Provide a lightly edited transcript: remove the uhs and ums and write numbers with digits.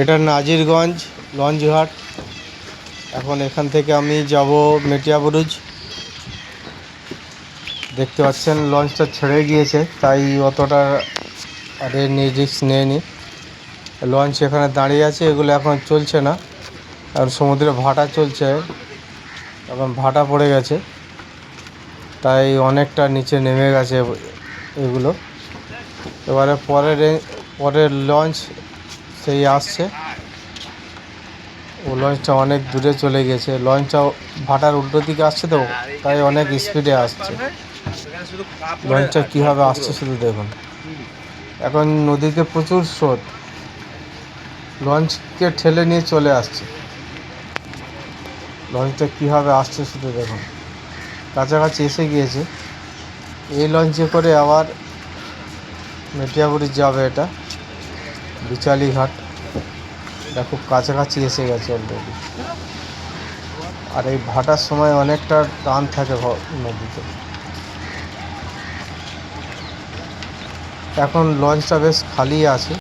এটা নাজিরগঞ্জ লঞ্চঘাট। এখন এখান থেকে আমি যাব মেটিয়াবুরুজ। দেখতে পাচ্ছেন লঞ্চটা ছেড়ে গিয়েছে, তাই অতটা রিস্ক নেয়নি। লঞ্চ এখানে দাঁড়িয়ে আছে, এগুলো এখন চলছে না, আর সমুদ্রে ভাটা চলছে, এখন ভাটা পড়ে গেছে, তাই অনেকটা নিচে নেমে গেছে এগুলো। এবারে পরের লঞ্চ সেই আসছে। ও লঞ্চটা অনেক দূরে চলে গেছে, লঞ্চটা ভাটার উল্টো দিকে আসছে, তো তাই অনেক স্পিডে আসছে। লঞ্চটা কীভাবে আসছে শুধু দেখুন। এখন নদীতে প্রচুর স্রোত, লঞ্চকে ঠেলে নিয়ে চলে আসছে। লঞ্চটা কীভাবে আসছে শুধু দেখুন, কাছাকাছি এসে গিয়েছে। এই লঞ্চে করে আবার মেটিয়াবুরুজ যাবে, এটা বিচালি ঘাট। এটা খুব কাছাকাছি এসে গেছে অলরেডি। আর এই ভাটার সময় অনেকটা টান থাকে নদীতে। এখন লঞ্চটা বেশ খালি আছে।